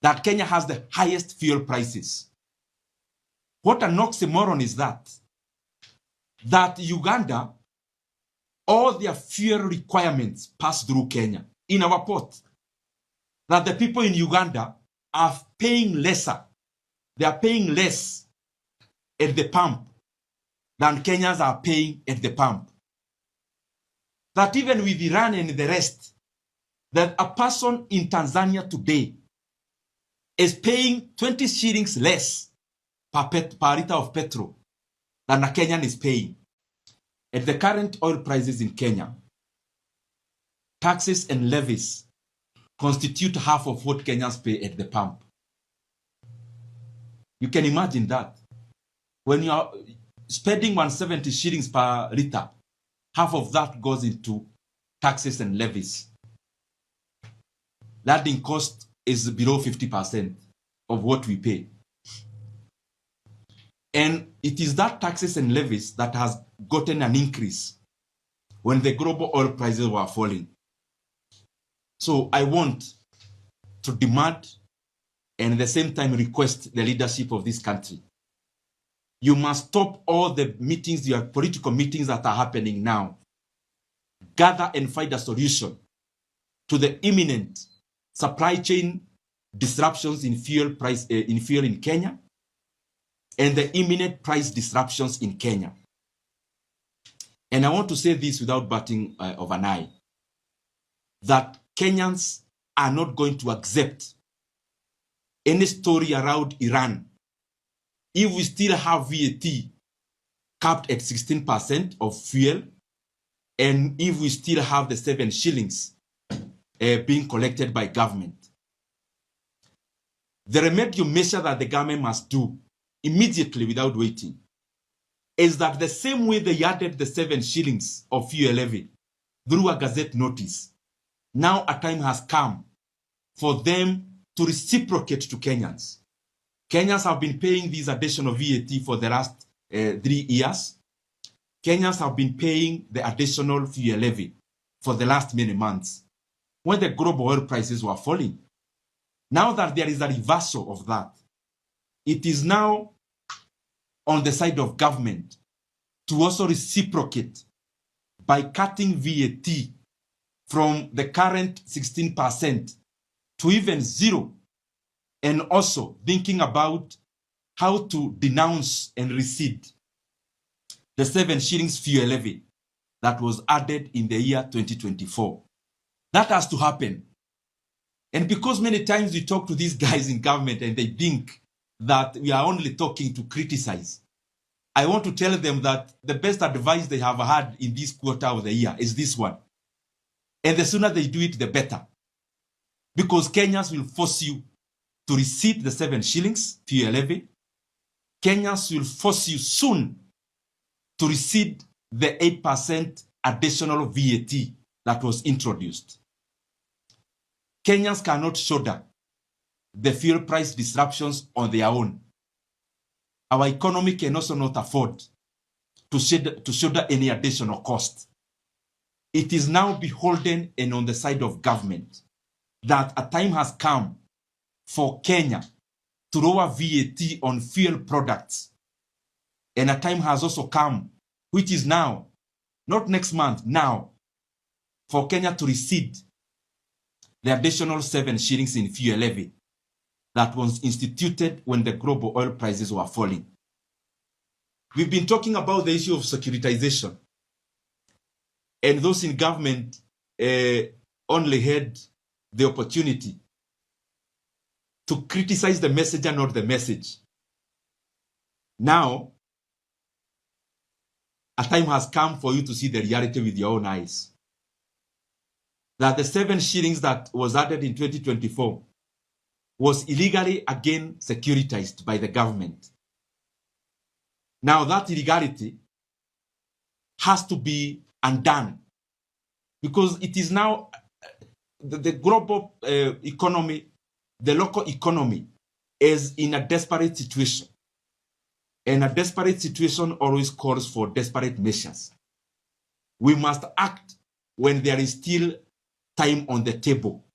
that Kenya has the highest fuel prices. What an oxymoron is that? That Uganda, all their fuel requirements pass through Kenya in our port. That the people in Uganda are paying lesser. They are paying less at the pump than Kenyans are paying at the pump. That even with Iran and the rest, that a person in Tanzania today is paying 20 shillings less per liter of petrol than a Kenyan is paying. At the current oil prices in Kenya, taxes and levies constitute half of what Kenyans pay at the pump. You can imagine that. When you are spending 170 shillings per liter, half of that goes into taxes and levies. Landing cost is below 50% of what we pay. And it is that taxes and levies that has gotten an increase when the global oil prices were falling. So I want to demand and at the same time request the leadership of this country. You must stop all the meetings, your political meetings that are happening now. Gather and find a solution to the imminent supply chain disruptions in fuel in Kenya and the imminent price disruptions in Kenya. And I want to say this without batting of an eye, that Kenyans are not going to accept any story around Iran if we still have VAT capped at 16% of fuel, and if we still have the 7 shillings being collected by government. The remedial measure that the government must do immediately without waiting is that the same way they added the 7 shillings of fuel levy through a gazette notice, now a time has come for them to reciprocate to Kenyans. Kenyans have been paying this additional VAT for the last 3 years. Kenyans have been paying the additional fuel levy for the last many months when the global oil prices were falling. Now that there is a reversal of that, it is now on the side of government to also reciprocate by cutting VAT from the current 16% to even 0, and also thinking about how to denounce and rescind the 7 shillings fuel levy that was added in the year 2024. That has to happen. And because many times we talk to these guys in government and they think that we are only talking to criticize, I want to tell them that the best advice they have had in this quarter of the year is this one. And the sooner they do it, the better. Because Kenyans will force you to rescind the 7 shillings fuel levy. Kenyans will force you soon to rescind the 8% additional VAT that was introduced. Kenyans cannot shoulder the fuel price disruptions on their own. Our economy can also not afford to shoulder any additional cost. It is now beholden and on the side of government that a time has come for Kenya to lower VAT on fuel products. And a time has also come, which is now, not next month, now, for Kenya to rescind the additional 7 shillings in fuel levy that was instituted when the global oil prices were falling. We've been talking about the issue of securitization. And those in government only had the opportunity to criticize the messenger, not the message. Now, a time has come for you to see the reality with your own eyes. That the 7 shillings that was added in 2024 was illegally again securitized by the government. Now that illegality has to be undone because it is now the global economy, the local economy is in a desperate situation. And a desperate situation always calls for desperate measures. We must act when there is still time on the table.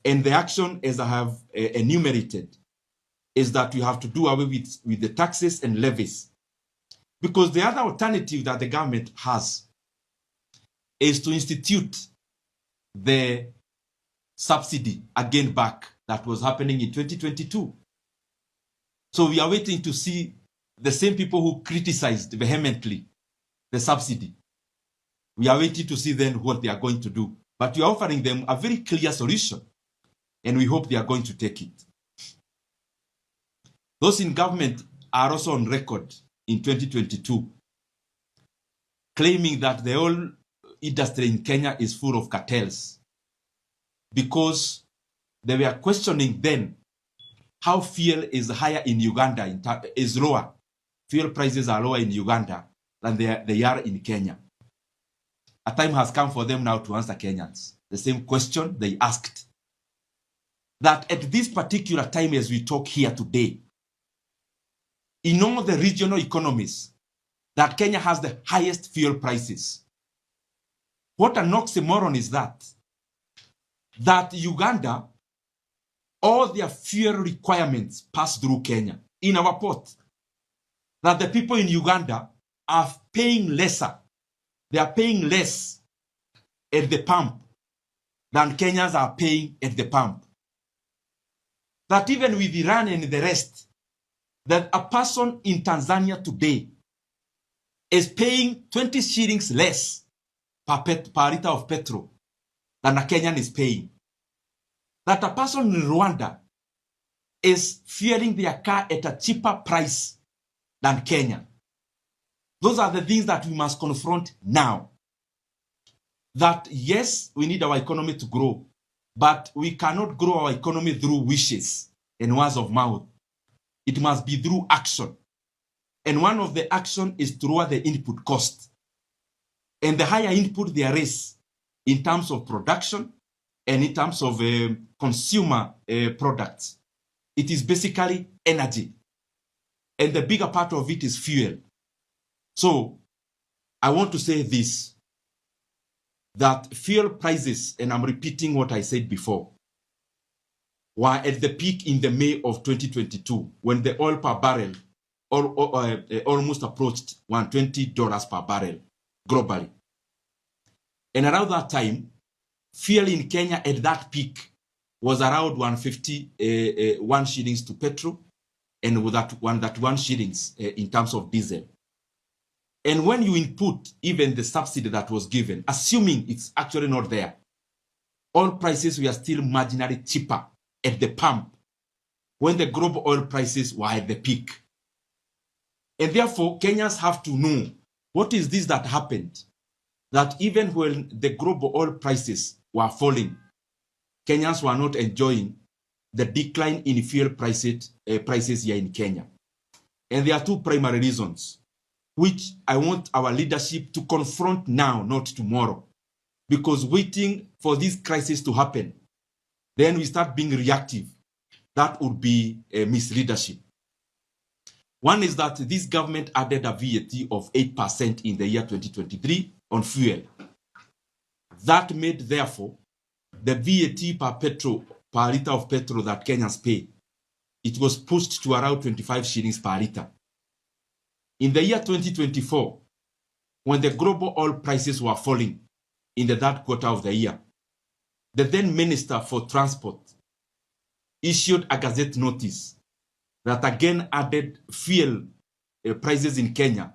And the action, as I have enumerated, is that you have to do away with the taxes and levies. Because the other alternative that the government has is to institute the subsidy again back that was happening in 2022. So we are waiting to see the same people who criticized vehemently the subsidy. We are waiting to see then what they are going to do. But we are offering them a very clear solution, and we hope they are going to take it. Those in government are also on record in 2022 claiming that the whole industry in Kenya is full of cartels, because they were questioning then how fuel is higher in Uganda, is lower. Fuel prices are lower in Uganda than they are in Kenya. A time has come for them now to answer Kenyans the same question they asked. That at this particular time as we talk here today, in all the regional economies, that Kenya has the highest fuel prices. What an oxymoron is that? That Uganda, all their fuel requirements pass through Kenya in our port. That the people in Uganda are paying lesser. They are paying less at the pump than Kenyans are paying at the pump. That even with Iran and the rest, that a person in Tanzania today is paying 20 shillings less per liter of petrol than a Kenyan is paying. That a person in Rwanda is fueling their car at a cheaper price than Kenya. Those are the things that we must confront now. That yes, we need our economy to grow, but we cannot grow our economy through wishes and words of mouth. It must be through action. And one of the action is to lower the input cost. And the higher input there is in terms of production and in terms of consumer products, it is basically energy. And the bigger part of it is fuel. So I want to say this, that fuel prices, and I'm repeating what I said before, were at the peak in the May of 2022 when the oil per barrel almost approached $120 per barrel globally. And around that time, fuel in Kenya at that peak was around 150 1 shillings to petrol, and with that one shillings in terms of diesel. And when you input even the subsidy that was given, assuming it's actually not there, oil prices were still marginally cheaper at the pump when the global oil prices were at the peak. And therefore, Kenyans have to know what is this that happened, that even when the global oil prices were falling, Kenyans were not enjoying the decline in fuel prices here in Kenya. And there are two primary reasons, which I want our leadership to confront now, not tomorrow. Because waiting for this crisis to happen, then we start being reactive. That would be a misleadership. One is that this government added a VAT of 8% in the year 2023 on fuel. That made, therefore, the VAT per liter of petrol that Kenyans pay, it was pushed to around 25 shillings per liter. In the year 2024, when the global oil prices were falling in the third quarter of the year, the then Minister for Transport issued a gazette notice that again added fuel prices in Kenya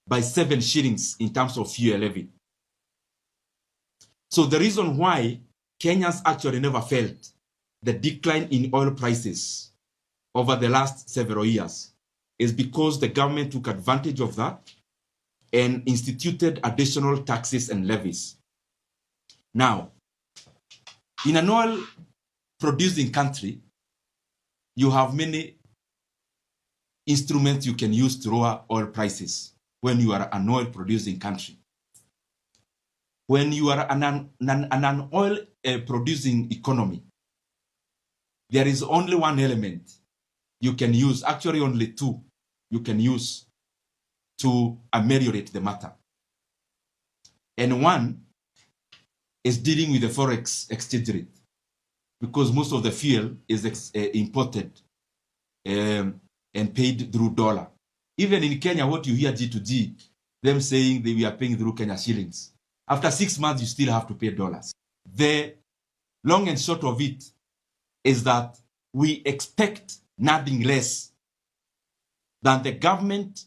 by 7 shillings in terms of fuel levy. So the reason why Kenyans actually never felt the decline in oil prices over the last several years is because the government took advantage of that and instituted additional taxes and levies. Now, in an oil-producing country, you have many instruments you can use to lower oil prices when you are an oil-producing country. When you are an oil-producing economy, there is only one element you can use, actually only two you can use to ameliorate the matter. And one is dealing with the forex exchange rate. because most of the fuel is imported and paid through dollar. Even in Kenya, what you hear G2G, them saying they were paying through Kenya shillings. After 6 months, you still have to pay dollars. The long and short of it is that we expect nothing less than the government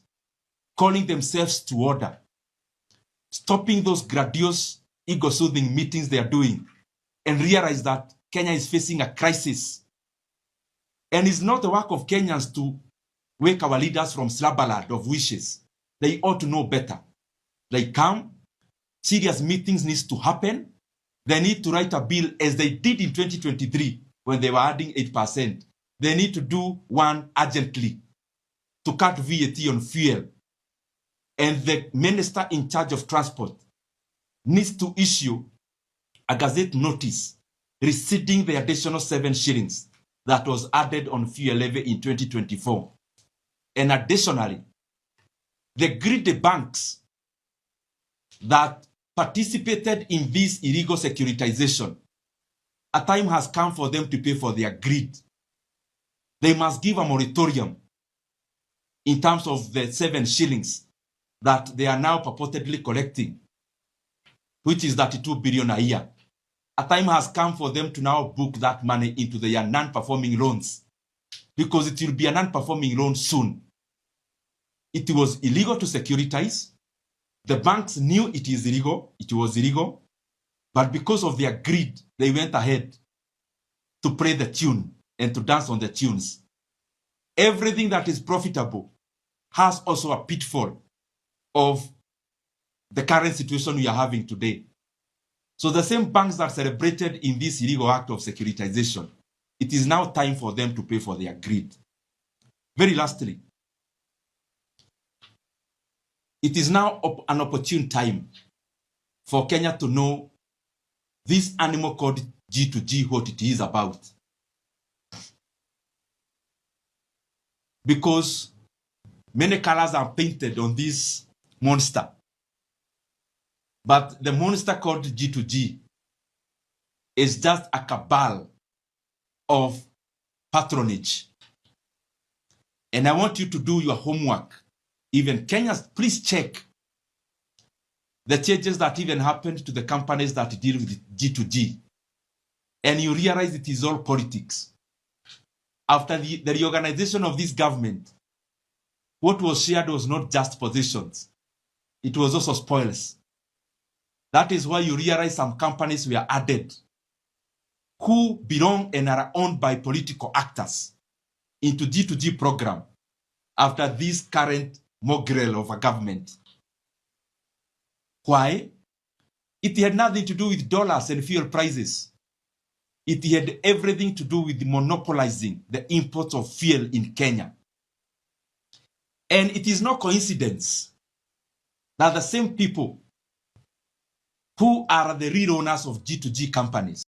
calling themselves to order, stopping those grandiose, ego-soothing meetings they are doing, and realize that Kenya is facing a crisis. And it's not the work of Kenyans to wake our leaders from slumberland of wishes. They ought to know better. They come, serious meetings needs to happen. They need to write a bill as they did in 2023 when they were adding 8%. They need to do one urgently to cut VAT on fuel. And the minister in charge of transport needs to issue a gazette notice receding the additional 7 shillings that was added on fuel levy in 2024. And additionally, the greedy banks that participated in this illegal securitization, a time has come for them to pay for their greed. They must give a moratorium in terms of the 7 shillings that they are now purportedly collecting, which is 32 billion a year. A time has come for them to now book that money into their non-performing loans, because it will be a non-performing loan soon. It was illegal to securitize. The banks knew it was illegal, but because of their greed, they went ahead to play the tune and to dance on the tunes. Everything that is profitable has also a pitfall of the current situation we are having today. So the same banks that celebrated in this illegal act of securitization, it is now time for them to pay for their greed. Very lastly, it is now an opportune time for Kenya to know this animal called G2G, what it is about. Because many colors are painted on this monster. But the monster called G2G is just a cabal of patronage. And I want you to do your homework. Even Kenyans, please check the changes that even happened to the companies that deal with G2G. And you realize it is all politics. After the reorganization of this government, what was shared was not just positions. It was also spoils. That is why you realize some companies were added who belong and are owned by political actors into G2G program after this current mongrel of a government. Why? It had nothing to do with dollars and fuel prices. It had everything to do with monopolizing the imports of fuel in Kenya. And it is no coincidence that the same people who are the real owners of G2G companies